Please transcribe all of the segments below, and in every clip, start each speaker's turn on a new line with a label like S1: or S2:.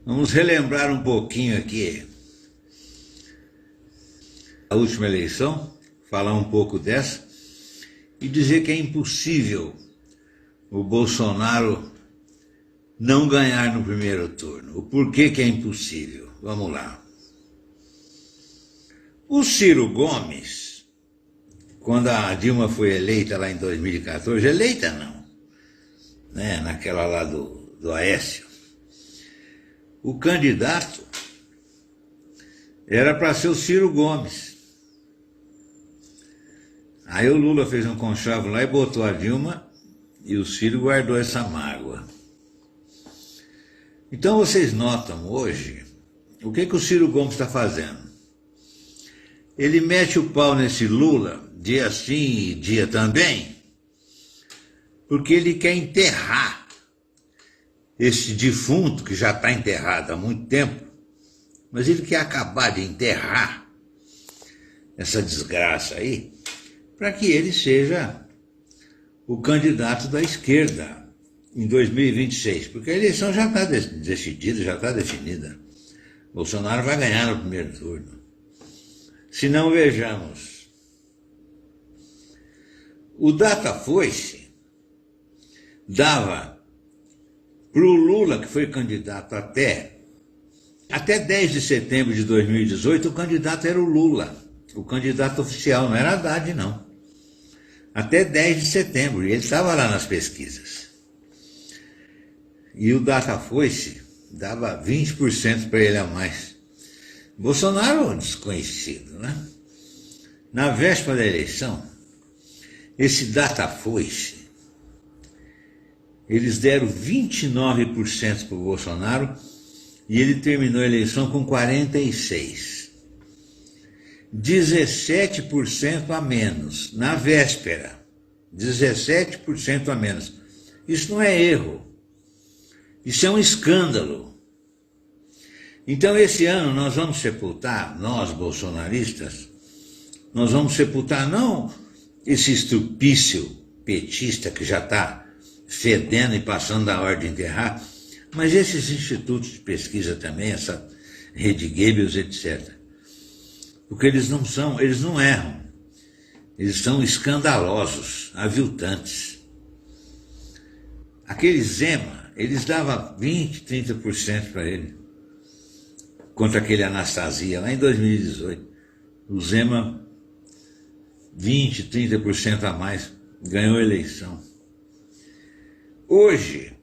S1: Vamos relembrar um pouquinho aqui a última eleição, falar um pouco dessa e dizer que é impossível o Bolsonaro não ganhar no primeiro turno. O porquê que é impossível? Vamos lá. O Ciro Gomes, quando a Dilma foi eleita lá em 2014, eleita não, né, naquela lá do Aécio, o candidato era para ser o Ciro Gomes. Aí o Lula fez um conchavo lá e botou a Dilma e o Ciro guardou essa mágoa. Então vocês notam hoje o que o Ciro Gomes está fazendo. Ele mete o pau nesse Lula, dia sim e dia também, porque ele quer enterrar esse defunto que já está enterrado há muito tempo, mas ele quer acabar de enterrar essa desgraça aí, para que ele seja o candidato da esquerda em 2026, porque a eleição já está decidida, já está definida. Bolsonaro vai ganhar no primeiro turno. Se não, vejamos. O Datafolha dava para o Lula, que foi candidato até 10 de setembro de 2018, o candidato era o Lula, o candidato oficial, não era Haddad, não. Até 10 de setembro, e ele estava lá nas pesquisas. E o Datafolha dava 20% para ele a mais. Bolsonaro, desconhecido, né? Na véspera da eleição, esse Datafolha, eles deram 29% para o Bolsonaro e ele terminou a eleição com 46%. 17% a menos, na véspera. 17% a menos. Isso não é erro. Isso é um escândalo. Então esse ano nós vamos sepultar, nós bolsonaristas, nós vamos sepultar não esse estrupício petista que já está fedendo e passando da hora de enterrar, mas esses institutos de pesquisa também, essa Rede Goebbels, etc. Porque eles não erram, eles são escandalosos, aviltantes. Aquele Zema, eles davam 20%, 30% para ele, contra aquele Anastasia, lá em 2018. O Zema, 20%, 30% a mais, ganhou a eleição. Hoje,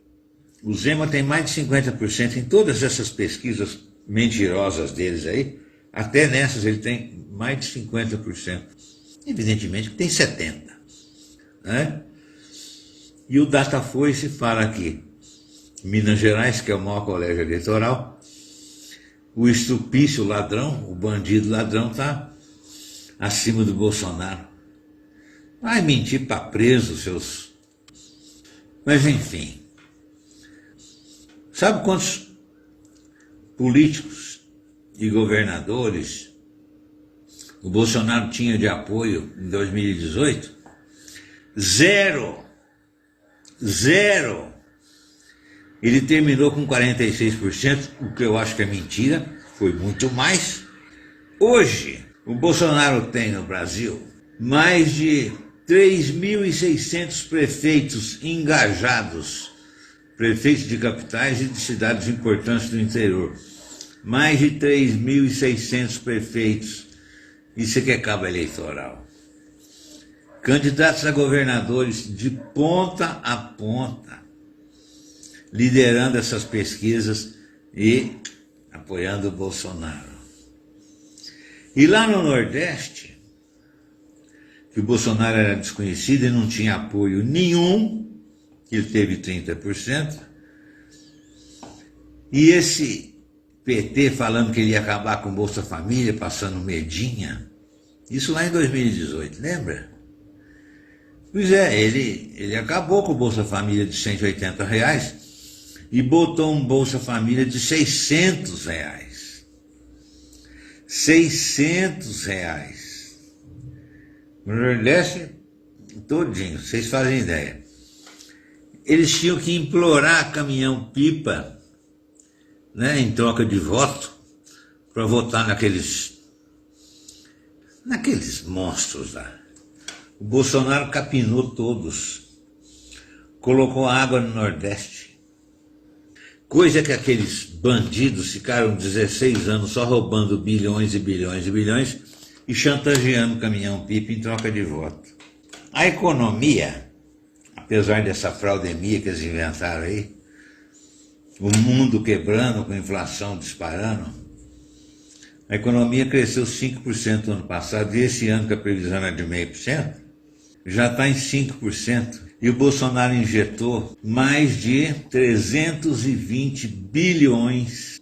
S1: o Zema tem mais de 50% em todas essas pesquisas mentirosas deles aí, até nessas ele tem mais de 50%. Evidentemente que tem 70%. Né? E o Datafolha se fala aqui, Minas Gerais, que é o maior colégio eleitoral, o estrupício ladrão, o bandido ladrão está acima do Bolsonaro. Vai mentir para preso, seus... Mas enfim, sabe quantos políticos e governadores o Bolsonaro tinha de apoio em 2018? Zero. Ele terminou com 46%, o que eu acho que é mentira, foi muito mais. Hoje, o Bolsonaro tem no Brasil mais de 3.600 prefeitos engajados, prefeitos de capitais e de cidades importantes do interior. Mais de 3.600 prefeitos. Isso é que é cabo eleitoral. Candidatos a governadores de ponta a ponta, liderando essas pesquisas e apoiando o Bolsonaro. E lá no Nordeste, que o Bolsonaro era desconhecido e não tinha apoio nenhum, ele teve 30%, e esse PT falando que ele ia acabar com o Bolsa Família, passando medinha, isso lá em 2018, lembra? Pois é, ele acabou com o Bolsa Família de R$180 e botou um Bolsa Família de R$600. R$600. No Nordeste todinho, vocês fazem ideia. Eles tinham que implorar caminhão-pipa né, em troca de voto, para votar naqueles monstros lá. O Bolsonaro capinou todos, colocou água no Nordeste, coisa que aqueles bandidos ficaram 16 anos só roubando bilhões e bilhões e bilhões e chantageando o caminhão-pipa em troca de voto. A economia, apesar dessa fraudemia que eles inventaram aí, o mundo quebrando, com a inflação disparando, a economia cresceu 5% no ano passado, e esse ano, que a previsão é de 0,5%, já está em 5%. E o Bolsonaro injetou mais de 320 bilhões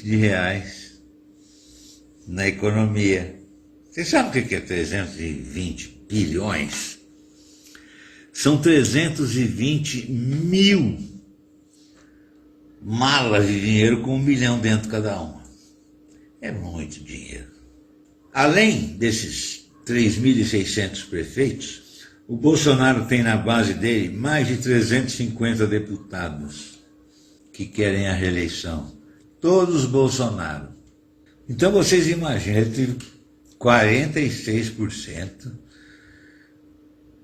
S1: de reais na economia. Você sabe o que é 320 bilhões? São 320 mil malas de dinheiro com 1 milhão dentro cada uma. É muito dinheiro. Além desses 3.600 prefeitos, o Bolsonaro tem na base dele mais de 350 deputados que querem a reeleição. Todos Bolsonaro. Então vocês imaginam, ele teve 46%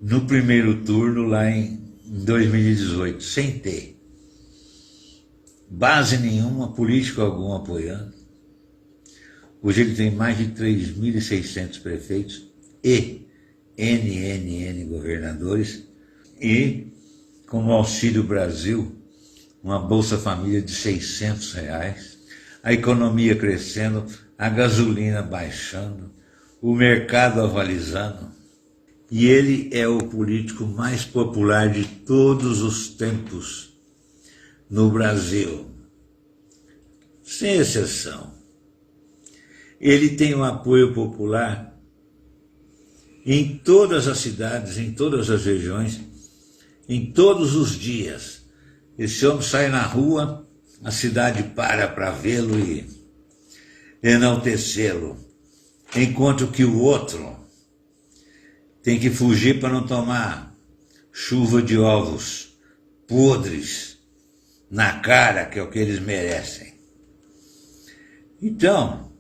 S1: no primeiro turno lá em 2018, sem ter base nenhuma, político algum apoiando. Hoje ele tem mais de 3.600 prefeitos e NNN governadores, e com o Auxílio Brasil, uma Bolsa Família de R$600, a economia crescendo, a gasolina baixando, o mercado avalizando, e ele é o político mais popular de todos os tempos no Brasil, sem exceção. Ele tem um apoio popular em todas as cidades, em todas as regiões, em todos os dias. Esse homem sai na rua, a cidade para vê-lo e enaltecê-lo, enquanto que o outro tem que fugir para não tomar chuva de ovos podres na cara, que é o que eles merecem. Então,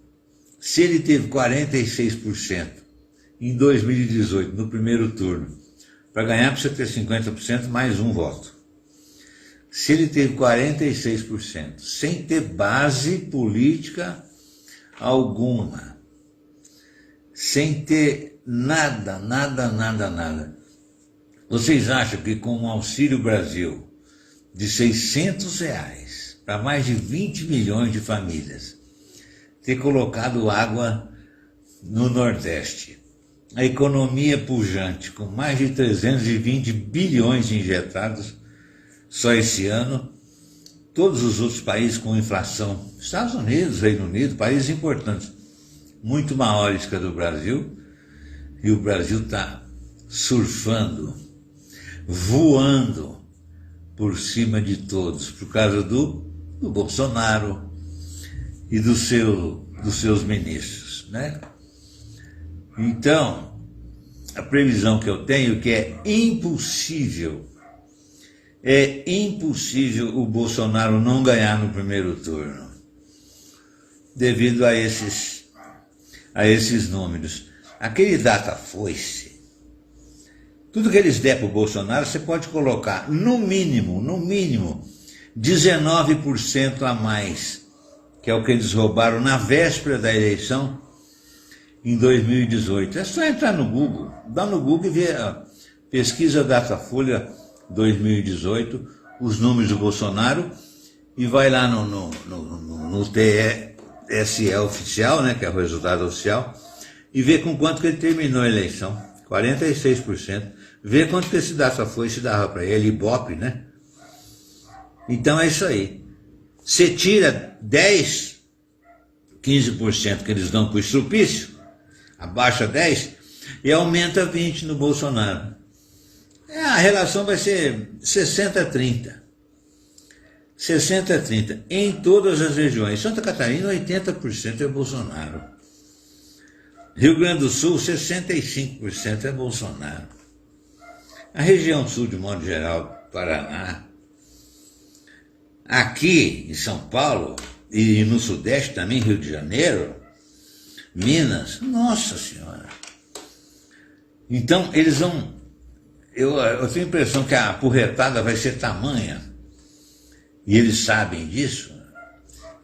S1: se ele teve 46% em 2018, no primeiro turno, para ganhar precisa ter 50% mais um voto. Se ele teve 46%, sem ter base política alguma, sem ter nada, vocês acham que com o Auxílio Brasil de R$600 para mais de 20 milhões de famílias, ter colocado água no Nordeste, a economia pujante, com mais de 320 bilhões injetados só esse ano, todos os outros países com inflação, Estados Unidos, Reino Unido, países importantes, muito maiores que a do Brasil, e o Brasil está surfando, voando por cima de todos, por causa do Bolsonaro e dos seus ministros, né? Então, a previsão que eu tenho é que é impossível o Bolsonaro não ganhar no primeiro turno, devido a esses números. Aquele data-foice, tudo que eles der para o Bolsonaro, você pode colocar, no mínimo, 19% a mais, que é o que eles roubaram na véspera da eleição, em 2018. É só entrar no Google, dá no Google e ver a pesquisa Datafolha 2018, os números do Bolsonaro, e vai lá no TSE oficial, né, que é o resultado oficial, e vê com quanto que ele terminou a eleição, 46%. Vê quanto que esse Datafolha dava para ele, Ibope, né? Então é isso aí. Você tira 10, 15% que eles dão para o estrupício, abaixa 10% e aumenta 20% no Bolsonaro. A relação vai ser 60-30. 60-30 em todas as regiões. Santa Catarina, 80% é Bolsonaro. Rio Grande do Sul, 65% é Bolsonaro. A região sul, de modo geral, Paraná, Aqui em São Paulo e no Sudeste também, Rio de Janeiro, Minas, nossa senhora. Então eles vão, eu tenho a impressão que a porretada vai ser tamanha, e eles sabem disso,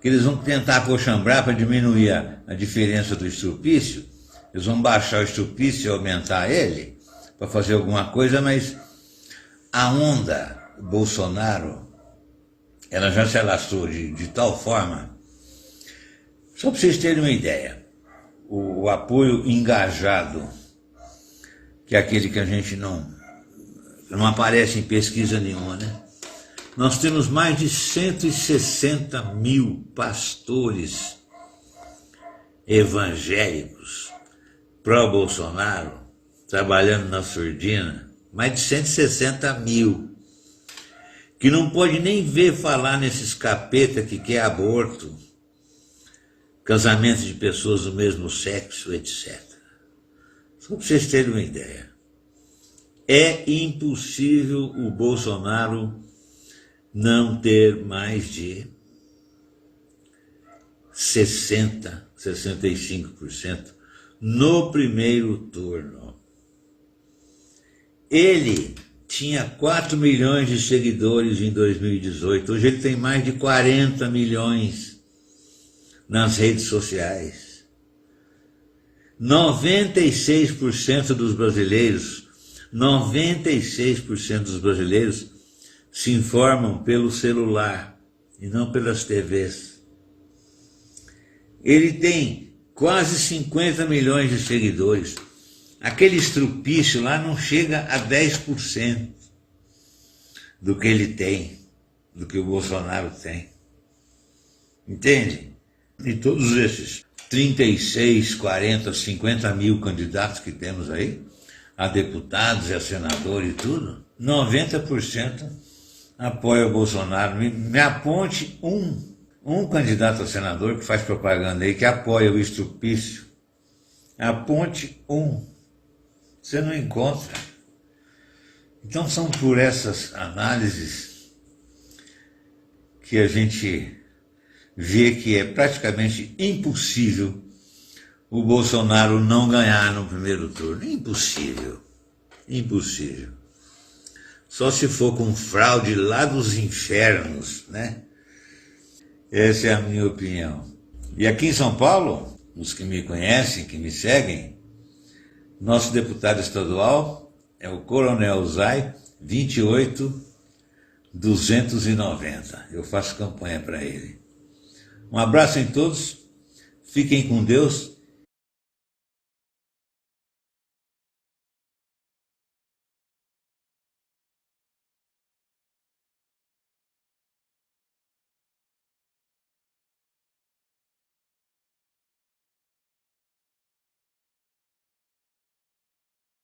S1: que eles vão tentar coxambrar para diminuir a diferença do estrupício. Eles vão baixar o estrupício e aumentar ele para fazer alguma coisa, mas a onda Bolsonaro, ela já se alastrou de tal forma, só para vocês terem uma ideia, o apoio engajado, que é aquele que a gente não aparece em pesquisa nenhuma, né? Nós temos mais de 160 mil pastores evangélicos pró-Bolsonaro trabalhando na surdina, mais de 160 mil, que não pode nem ver falar nesses capeta que quer aborto, casamento de pessoas do mesmo sexo, etc. Só para vocês terem uma ideia. É impossível o Bolsonaro não ter mais de 60, 65% no primeiro turno. Ele tinha 4 milhões de seguidores em 2018, hoje ele tem mais de 40 milhões nas redes sociais. 96% dos brasileiros se informam pelo celular e não pelas TVs. Ele tem quase 50 milhões de seguidores. Aquele estrupício lá não chega a 10% do que ele tem, do que o Bolsonaro tem. Entende? E todos esses 36, 40, 50 mil candidatos que temos aí, a deputados e a senadores e tudo, 90% apoia o Bolsonaro. Me aponte um candidato a senador que faz propaganda aí, que apoia o estrupício. Aponte um. Você não encontra. Então são por essas análises que a gente vê que é praticamente impossível o Bolsonaro não ganhar no primeiro turno. Impossível. Impossível. Só se for com fraude lá dos infernos, né? Essa é a minha opinião. E aqui em São Paulo, os que me conhecem, que me seguem, nosso deputado estadual é o Coronel Zay 28290. Eu faço campanha para ele. Um abraço em todos, fiquem com Deus